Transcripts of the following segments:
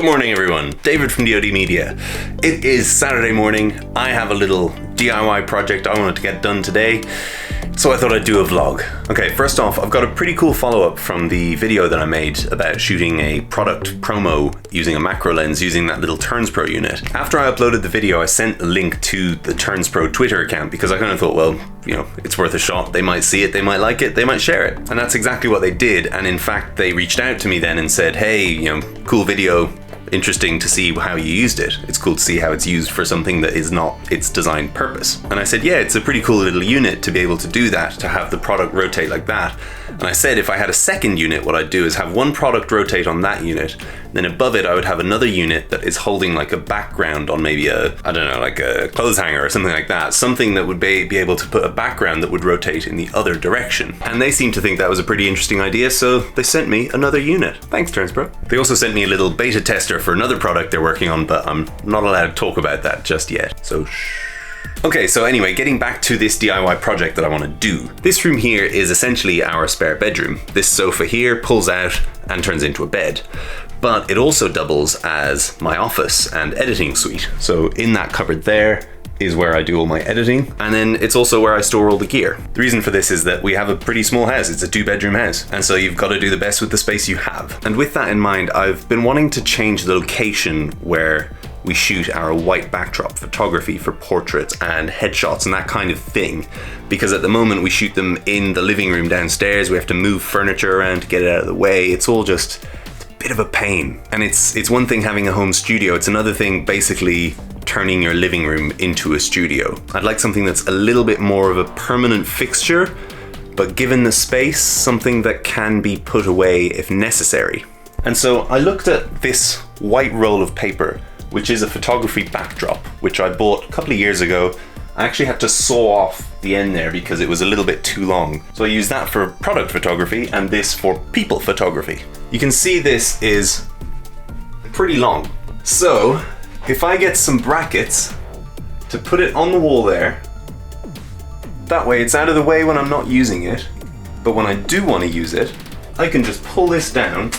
Good morning, everyone. David from dodmedia. It is Saturday morning. I have a little DIY project I wanted to get done today, so I thought I'd do a vlog. Okay, first off, I've got a pretty cool follow-up from the video that I made about shooting a product promo using a macro lens using that little Turns Pro unit. After I uploaded the video, I sent a link to the Turns Pro Twitter account because I kind of thought, well, you know, it's worth a shot. They might see it, they might like it, they might share it. And that's exactly what they did. And in fact, they reached out to me then and said, hey, you know, cool video. Interesting to see how you used it. It's cool to see how it's used for something that is not its designed purpose. And I said, yeah, it's a pretty cool little unit to be able to do that, to have the product rotate like that. And I said, if I had a second unit, what I'd do is have one product rotate on that unit, then above it I would have another unit that is holding like a background on maybe a, I don't know, like a clothes hanger or something like that. Something that would be able to put a background that would rotate in the other direction. And they seemed to think that was a pretty interesting idea, so they sent me another unit. Thanks, Turns Pro. They also sent me a little beta tester for another product they're working on, but I'm not allowed to talk about that just yet, so shh. Okay, so anyway, getting back to this DIY project that I want to do. This room here is essentially our spare bedroom. This sofa here pulls out and turns into a bed, but it also doubles as my office and editing suite. So in that cupboard there is where I do all my editing, and then it's also where I store all the gear. The reason for this is that we have a pretty small house. It's a 2-bedroom house, and so you've got to do the best with the space you have. And with that in mind, I've been wanting to change the location where we shoot our white backdrop photography for portraits and headshots and that kind of thing, because at the moment we shoot them in the living room downstairs. We have to move furniture around to get it out of the way. It's all just a bit of a pain. And it's one thing having a home studio, it's another thing basically turning your living room into a studio. I'd like something that's a little bit more of a permanent fixture, but given the space, something that can be put away if necessary. And so I looked at this white roll of paper, which is a photography backdrop, which I bought a couple of years ago. I actually had to saw off the end there because it was a little bit too long. So I used that for product photography and this for people photography. You can see this is pretty long. So if I get some brackets to put it on the wall there, that way it's out of the way when I'm not using it, but when I do want to use it, I can just pull this down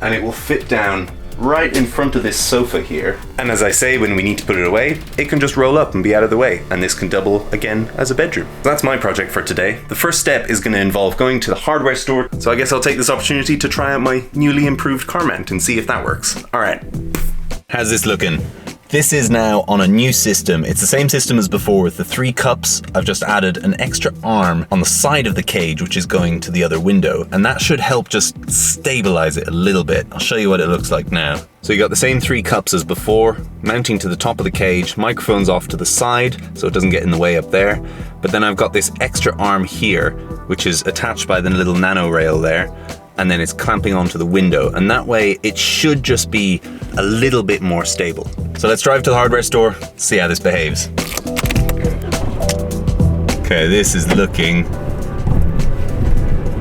and it will fit down right in front of this sofa here. And as I say, when we need to put it away, it can just roll up and be out of the way, and this can double again as a bedroom. That's my project for today. The first step is going to involve going to the hardware store, so I guess I'll take this opportunity to try out my newly improved car mount and see if that works. Alright. How's this looking? This is now on a new system. It's the same system as before with the 3 cups. I've just added an extra arm on the side of the cage, which is going to the other window. And that should help just stabilize it a little bit. I'll show you what it looks like now. So you got the same 3 cups as before, mounting to the top of the cage, microphone's off to the side, so it doesn't get in the way up there. But then I've got this extra arm here, which is attached by the little nano rail there, and then it's clamping onto the window, and that way it should just be a little bit more stable. So let's drive to the hardware store, see how this behaves. Okay, this is looking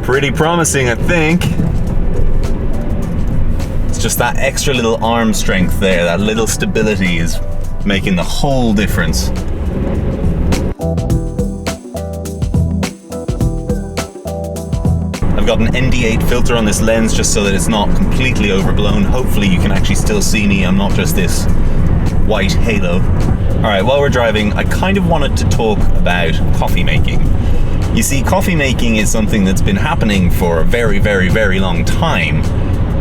pretty promising, I think. It's just that extra little arm strength there, that little stability is making the whole difference. I've got an ND8 filter on this lens just so that it's not completely overblown. Hopefully you can actually still see me. I'm not just this white halo. All right, while we're driving, I kind of wanted to talk about coffee making. You see, coffee making is something that's been happening for a very, very, very long time.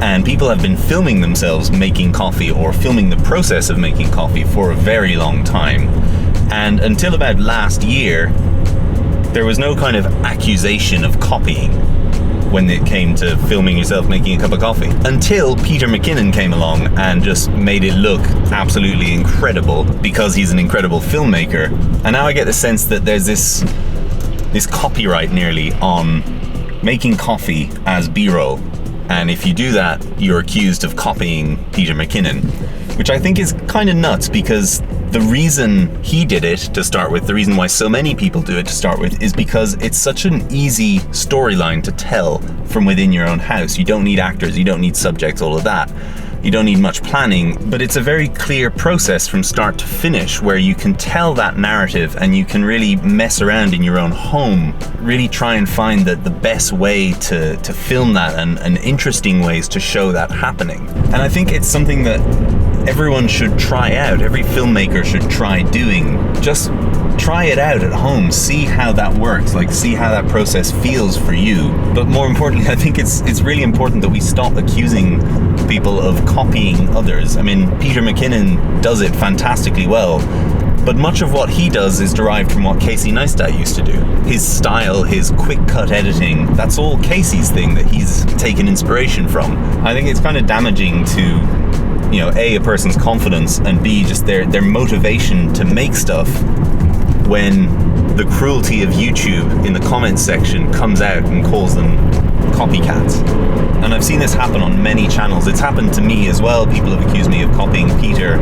And people have been filming themselves making coffee or filming the process of making coffee for a very long time. And until about last year, there was no kind of accusation of copying when it came to filming yourself making a cup of coffee. Until Peter McKinnon came along and just made it look absolutely incredible because he's an incredible filmmaker. And now I get the sense that there's this copyright nearly on making coffee as B-roll. And if you do that, you're accused of copying Peter McKinnon, which I think is kind of nuts because the reason he did it to start with, the reason why so many people do it to start with, is because it's such an easy storyline to tell from within your own house. You don't need actors, you don't need subjects, all of that. You don't need much planning, but it's a very clear process from start to finish where you can tell that narrative and you can really mess around in your own home, really try and find the best way to film that and interesting ways to show that happening. And I think it's something that everyone should try out. Every filmmaker should try doing. Just try it out at home, see how that works, like see how that process feels for you. But more importantly, I think it's really important that we stop accusing people of copying others. I mean, Peter McKinnon does it fantastically well, but much of what he does is derived from what Casey Neistat used to do. His style, his quick cut editing, that's all Casey's thing that he's taken inspiration from. I think it's kind of damaging to, you know, A, a person's confidence, and B, just their motivation to make stuff when the cruelty of YouTube in the comments section comes out and calls them copycats. And I've seen this happen on many channels. It's happened to me as well. People have accused me of copying Peter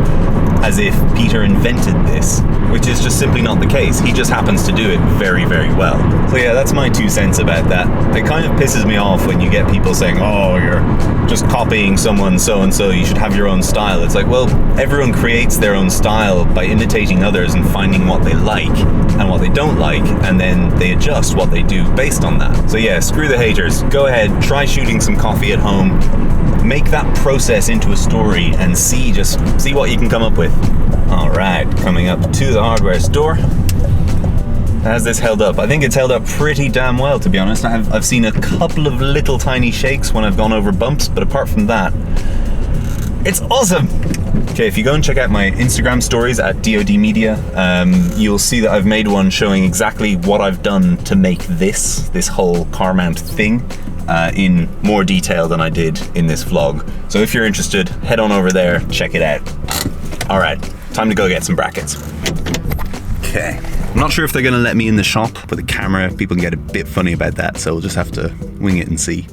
as if Peter invented this, which is just simply not the case. He just happens to do it very, very well. So yeah, that's my 2 cents about that. It kind of pisses me off when you get people saying, oh, you're just copying someone so-and-so, you should have your own style. It's like, well, everyone creates their own style by imitating others and finding what they like and what they don't like, and then they adjust what they do based on that. So yeah, screw the haters. Go ahead, try shooting some coffee at home, make that process into a story and see what you can come up with. Alright, coming up to the hardware store. How's this held up? I think it's held up pretty damn well, to be honest. I've seen a couple of little tiny shakes when I've gone over bumps, but apart from that, it's awesome! Okay, if you go and check out my Instagram stories at dodmedia, you'll see that I've made one showing exactly what I've done to make this whole car mount thing in more detail than I did in this vlog. So if you're interested, head on over there, check it out. Alright, time to go get some brackets. Okay. I'm not sure if they're going to let me in the shop with a camera. People can get a bit funny about that, so we'll just have to wing it and see.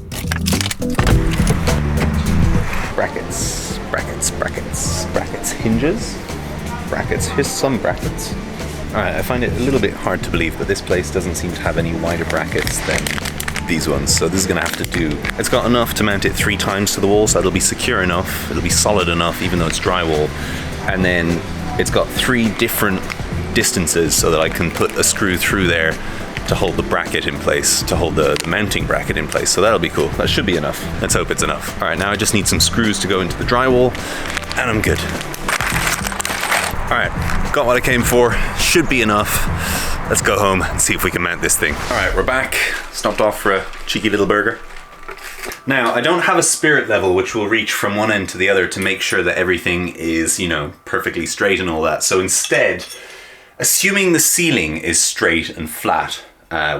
Brackets, brackets, brackets, brackets, hinges, brackets. Here's some brackets. Alright, I find it a little bit hard to believe, but this place doesn't seem to have any wider brackets than these ones, so this is going to have to do. It's got enough to mount it 3 times to the wall, so it'll be secure enough, it'll be solid enough, even though it's drywall. And then it's got 3 different distances so that I can put a screw through there to hold the bracket in place, to hold the mounting bracket in place. So that'll be cool. That should be enough. Let's hope it's enough. All right, now I just need some screws to go into the drywall and I'm good. All right, got what I came for. Should be enough. Let's go home and see if we can mount this thing. All right, we're back. Stopped off for a cheeky little burger. Now, I don't have a spirit level which will reach from one end to the other to make sure that everything is, you know, perfectly straight and all that. So instead, assuming the ceiling is straight and flat,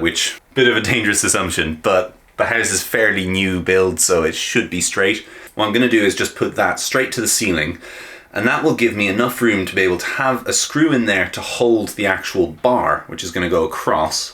which, bit of a dangerous assumption, but the house is fairly new build, so it should be straight. What I'm gonna do is just put that straight to the ceiling, and that will give me enough room to be able to have a screw in there to hold the actual bar, which is gonna go across,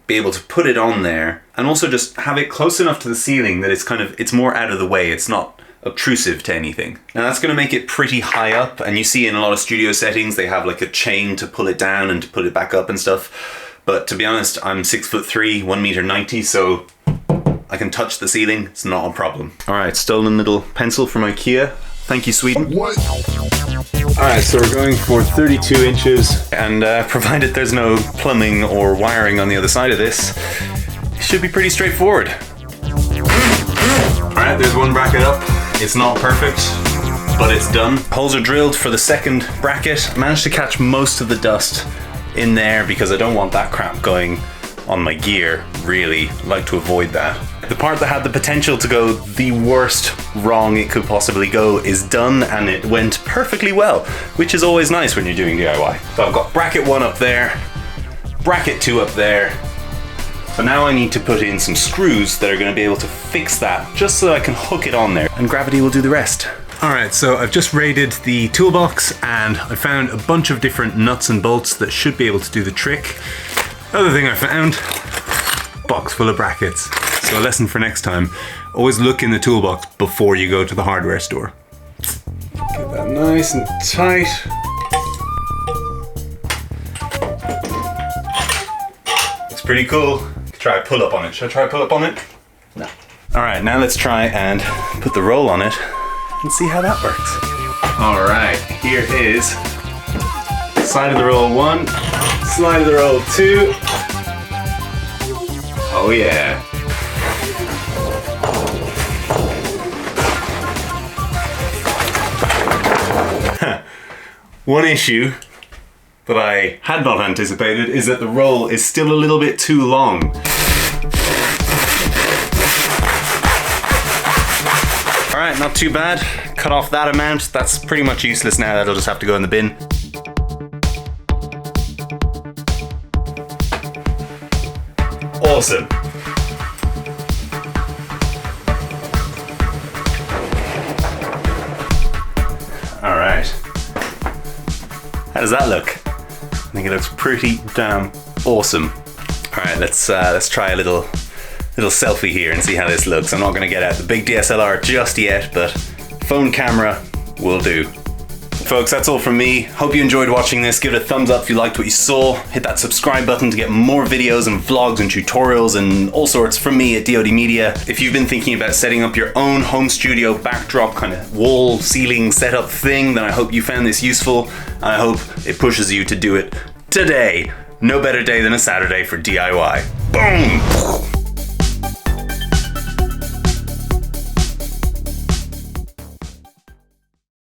be able to put it on there, and also just have it close enough to the ceiling that it's more out of the way, it's not obtrusive to anything. Now that's going to make it pretty high up, and you see in a lot of studio settings they have like a chain to pull it down and to put it back up and stuff, but to be honest, I'm 6'3", 1.90 m, so I can touch the ceiling, it's not a problem. Alright, stolen little pencil from IKEA. Thank you, Sweden. What? Alright, so we're going for 32 inches, and provided there's no plumbing or wiring on the other side of this, it should be pretty straightforward. Alright, there's one bracket up. It's not perfect, but it's done. Holes are drilled for the second bracket. Managed to catch most of the dust in there because I don't want that crap going on my gear, really. Like to avoid that. The part that had the potential to go the worst wrong it could possibly go is done, and it went perfectly well, which is always nice when you're doing DIY. So I've got bracket 1 up there, bracket 2 up there. So now I need to put in some screws that are going to be able to fix that, just so I can hook it on there, and gravity will do the rest. Alright, so I've just raided the toolbox and I found a bunch of different nuts and bolts that should be able to do the trick. Other thing I found, box full of brackets. So a lesson for next time, always look in the toolbox before you go to the hardware store. Get that nice and tight. It's pretty cool. Try a pull up on it. Should I try a pull up on it? No. Alright, now let's try and put the roll on it and see how that works. All right, here is side of the roll 1, side of the roll 2. Oh yeah. One issue that I had not anticipated is that the roll is still a little bit too long. Alright, not too bad. Cut off that amount. That's pretty much useless now. That'll just have to go in the bin. Awesome. Alright. How does that look? I think it looks pretty damn awesome. Alright, let's try a little selfie here and see how this looks. I'm not going to get out the big DSLR just yet, but phone camera will do. Folks, that's all from me. Hope you enjoyed watching this. Give it a thumbs up if you liked what you saw. Hit that subscribe button to get more videos and vlogs and tutorials and all sorts from me at dodmedia. If you've been thinking about setting up your own home studio backdrop kind of wall ceiling setup thing, then I hope you found this useful. I hope it pushes you to do it today. No better day than a Saturday for DIY. Boom!